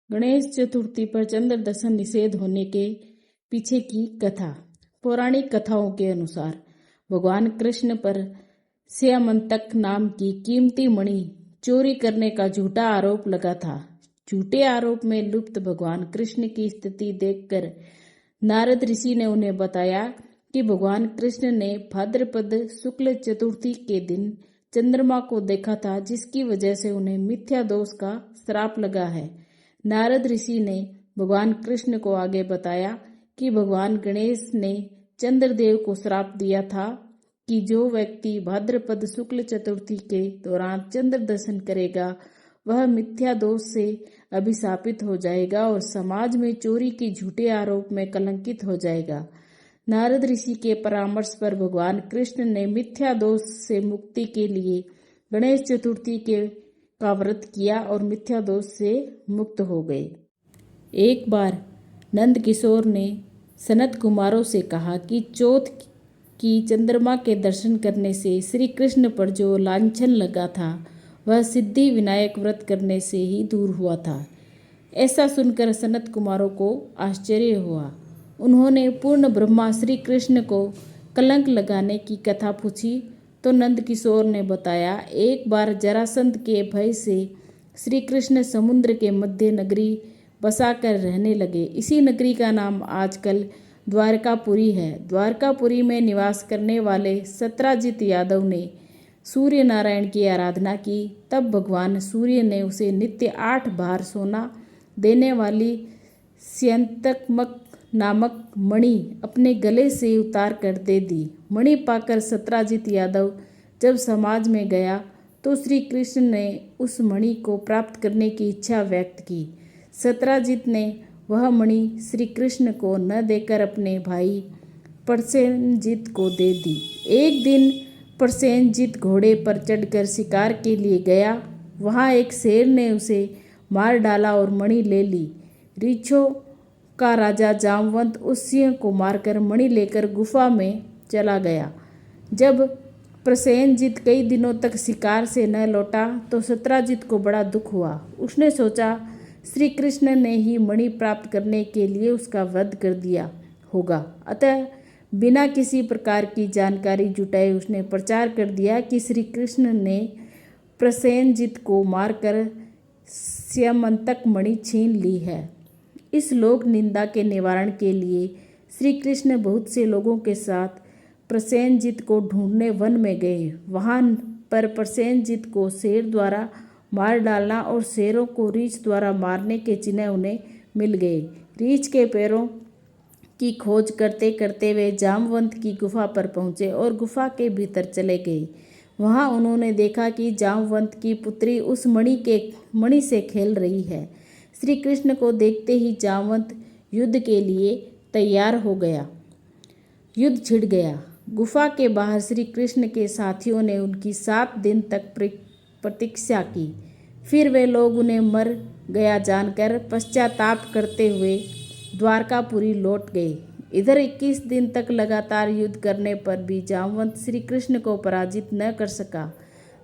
गणेश चतुर्थी पर चंद्र दर्शन निषेध होने के पीछे की कथा। पौराणिक कथाओं के अनुसार भगवान कृष्ण पर स्यमंतक नाम की कीमती मणि चोरी करने का झूठा आरोप लगा था। झूठे आरोप में लुप्त भगवान कृष्ण की स्थिति देखकर नारद ऋषि ने उन्हें बताया कि भगवान कृष्ण ने भाद्रपद शुक्ल चतुर्थी के दिन चंद्रमा को देखा था, जिसकी वजह से उन्हें मिथ्या दोष का श्राप लगा है। नारद ऋषि ने भगवान कृष्ण को आगे बताया कि भगवान गणेश ने चंद्रदेव को श्राप दिया था कि जो व्यक्ति भाद्रपद शुक्ल चतुर्थी के दौरान चंद्र दर्शन करेगा वह मिथ्या दोष से अभिशापित हो जाएगा और समाज में चोरी के झूठे आरोप में कलंकित हो जाएगा। नारद ऋषि के परामर्श पर भगवान कृष्ण ने मिथ्या दोष से मुक्ति के लिए गणेश चतुर्थी का व्रत किया और मिथ्या दोष से मुक्त हो गए। एक बार नंद किशोर ने सनत कुमारों से कहा कि चौथ की चंद्रमा के दर्शन करने से श्री कृष्ण पर जो लांछन लगा था वह सिद्धि विनायक व्रत करने से ही दूर हुआ था। ऐसा सुनकर सनत कुमारों को आश्चर्य हुआ। उन्होंने पूर्ण ब्रह्मा श्री कृष्ण को कलंक लगाने की कथा पूछी तो नंद किशोर ने बताया, एक बार जरासंध के भय से श्री कृष्ण समुद्र के मध्य नगरी बसाकर रहने लगे। इसी नगरी का नाम आजकल द्वारकापुरी है। द्वारकापुरी में निवास करने वाले सत्राजित यादव ने सूर्य नारायण की आराधना की। तब भगवान सूर्य ने उसे नित्य 8 बार सोना देने वाली स्यंतकमक नामक मणि अपने गले से उतार कर दे दी। मणि पाकर सत्राजित यादव जब समाज में गया तो श्री कृष्ण ने उस मणि को प्राप्त करने की इच्छा व्यक्त की। सत्राजित ने वह मणि श्री कृष्ण को न देकर अपने भाई प्रसेनजित को दे दी। एक दिन प्रसेनजित घोड़े पर चढ़कर शिकार के लिए गया। वहाँ एक शेर ने उसे मार डाला और मणि ले ली। ऋक्षों का राजा जामवंत उस सिंह को मारकर मणि लेकर गुफा में चला गया। जब प्रसेनजित कई दिनों तक शिकार से न लौटा तो सत्राजित को बड़ा दुख हुआ। उसने सोचा श्री कृष्ण ने ही मणि प्राप्त करने के लिए उसका वध कर दिया होगा। अतः बिना किसी प्रकार की जानकारी जुटाए उसने प्रचार कर दिया कि श्री कृष्ण ने प्रसेनजित को मारकर स्यमंतक मणि छीन ली है। इस लोक निंदा के निवारण के लिए श्री कृष्ण बहुत से लोगों के साथ प्रसेनजित को ढूंढने वन में गए। वहां पर प्रसेनजित को शेर द्वारा मार डालना और शेरों को रीछ द्वारा मारने के चिन्ह उन्हें मिल गए। रीछ के पैरों की खोज करते करते वे जामवंत की गुफा पर पहुंचे और गुफा के भीतर चले गए। वहां उन्होंने देखा कि जामवंत की पुत्री उस मणि से खेल रही है। श्री कृष्ण को देखते ही जामवंत युद्ध के लिए तैयार हो गया। युद्ध छिड़ गया। गुफा के बाहर श्री कृष्ण के साथियों ने उनकी 7 दिन तक प्रतीक्षा की। फिर वे लोग उन्हें मर गया जानकर पश्चाताप करते हुए द्वारकापुरी लौट गए। इधर 21 दिन तक लगातार युद्ध करने पर भी जामवंत श्री कृष्ण को पराजित न कर सका।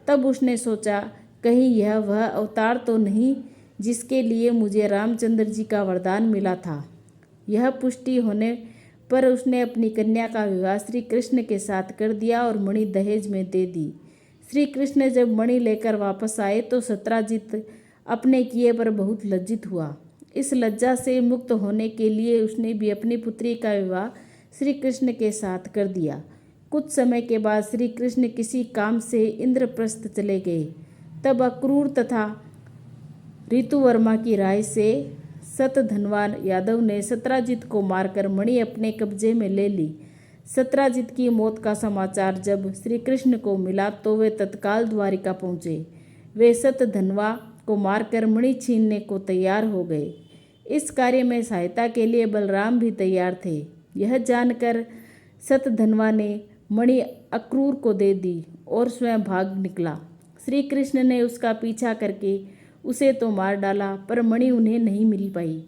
तब उसने सोचा, कहीं यह वह अवतार तो नहीं जिसके लिए मुझे रामचंद्र जी का वरदान मिला था। यह पुष्टि होने पर उसने अपनी कन्या का विवाह श्री कृष्ण के साथ कर दिया और मणि दहेज में दे दी। श्री कृष्ण जब मणि लेकर वापस आए तो सत्राजित अपने किए पर बहुत लज्जित हुआ। इस लज्जा से मुक्त होने के लिए उसने भी अपनी पुत्री का विवाह श्री कृष्ण के साथ कर दिया। कुछ समय के बाद श्री कृष्ण किसी काम से इंद्रप्रस्थ चले गए। तब अक्रूर तथा ऋतुवर्मा की राय से सतधनवान यादव ने सत्राजित को मारकर मणि अपने कब्जे में ले ली। सत्राजित की मौत का समाचार जब श्री कृष्ण को मिला तो वे तत्काल द्वारिका पहुँचे। वे सतधनवा को मारकर मणि छीनने को तैयार हो गए। इस कार्य में सहायता के लिए बलराम भी तैयार थे। यह जानकर सतधनवा ने मणि अक्रूर को दे दी और स्वयं भाग निकला। श्री कृष्ण ने उसका पीछा करके उसे तो मार डाला पर मणि उन्हें नहीं मिल पाई।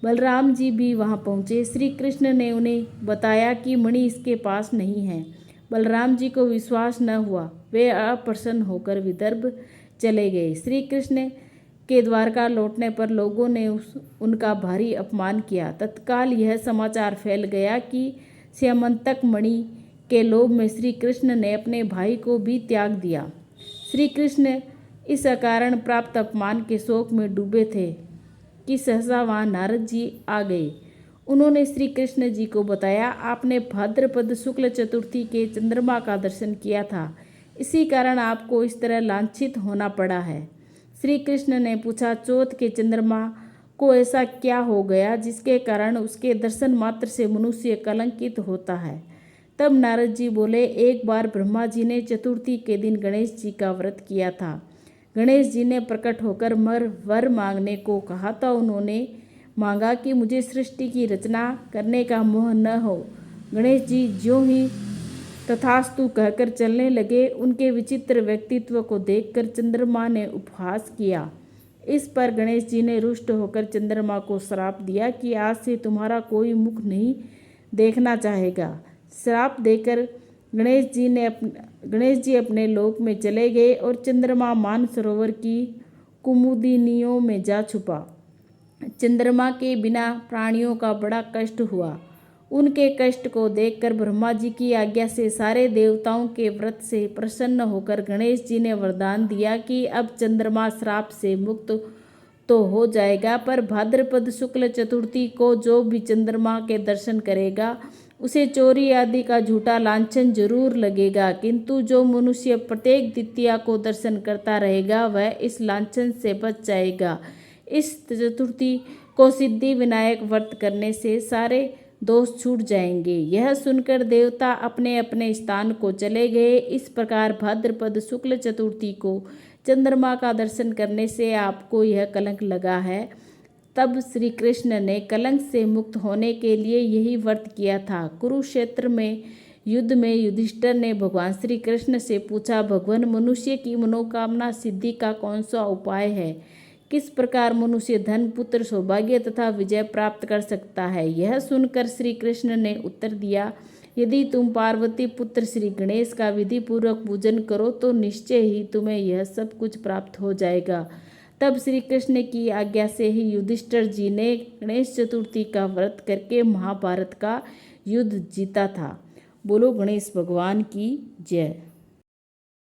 बलराम जी भी वहां पहुंचे। श्री कृष्ण ने उन्हें बताया कि मणि इसके पास नहीं है। बलराम जी को विश्वास न हुआ। वे अप्रसन्न होकर विदर्भ चले गए। श्री कृष्ण के द्वारका लौटने पर लोगों ने उनका भारी अपमान किया। तत्काल यह समाचार फैल गया कि स्यमंतक मणि के लोभ में श्री कृष्ण ने अपने भाई को भी त्याग दिया। श्री कृष्ण इस अकारण प्राप्त अपमान के शोक में डूबे थे कि सहसा वहाँ नारद जी आ गए। उन्होंने श्री कृष्ण जी को बताया, आपने भाद्रपद शुक्ल चतुर्थी के चंद्रमा का दर्शन किया था, इसी कारण आपको इस तरह लांछित होना पड़ा है। श्री कृष्ण ने पूछा, चौथ के चंद्रमा को ऐसा क्या हो गया जिसके कारण उसके दर्शन मात्र से मनुष्य कलंकित होता है। तब नारद जी बोले, एक बार ब्रह्मा जी ने चतुर्थी के दिन गणेश जी का व्रत किया था। गणेश जी ने प्रकट होकर वर मांगने को कहा था। उन्होंने मांगा कि मुझे सृष्टि की रचना करने का मोह न हो। गणेश जी ज्यों ही तथास्तु कहकर चलने लगे। उनके विचित्र व्यक्तित्व को देखकर चंद्रमा ने उपहास किया। इस पर गणेश जी ने रुष्ट होकर चंद्रमा को श्राप दिया कि आज से तुम्हारा कोई मुख नहीं देखना चाहेगा। श्राप देकर गणेश जी अपने लोक में चले गए और चंद्रमा मानसरोवर की कुमुदिनियों में जा छुपा। चंद्रमा के बिना प्राणियों का बड़ा कष्ट हुआ। उनके कष्ट को देखकर ब्रह्मा जी की आज्ञा से सारे देवताओं के व्रत से प्रसन्न होकर गणेश जी ने वरदान दिया कि अब चंद्रमा श्राप से मुक्त तो हो जाएगा, पर भाद्रपद शुक्ल चतुर्थी को जो भी चंद्रमा के दर्शन करेगा उसे चोरी आदि का झूठा लांछन जरूर लगेगा, किंतु जो मनुष्य प्रत्येक द्वितीया को दर्शन करता रहेगा वह इस लांछन से बच जाएगा। इस चतुर्थी को सिद्धि विनायक व्रत करने से सारे दोष छूट जाएंगे। यह सुनकर देवता अपने अपने स्थान को चले गए। इस प्रकार भाद्रपद शुक्ल चतुर्थी को चंद्रमा का दर्शन करने से आपको यह कलंक लगा है। तब श्री कृष्ण ने कलंक से मुक्त होने के लिए यही व्रत किया था। कुरुक्षेत्र में युद्ध में युधिष्ठिर ने भगवान श्री कृष्ण से पूछा, भगवान, मनुष्य की मनोकामना सिद्धि का कौन सा उपाय है? किस प्रकार मनुष्य धन, पुत्र, सौभाग्य तथा विजय प्राप्त कर सकता है? यह सुनकर श्री कृष्ण ने उत्तर दिया, यदि तुम पार्वती पुत्र श्री गणेश का विधि पूर्वक पूजन करो तो निश्चय ही तुम्हें यह सब कुछ प्राप्त हो जाएगा। तब श्री कृष्ण की आज्ञा से ही युधिष्ठिर जी ने गणेश चतुर्थी का व्रत करके महाभारत का युद्ध जीता था। बोलो गणेश भगवान की जय।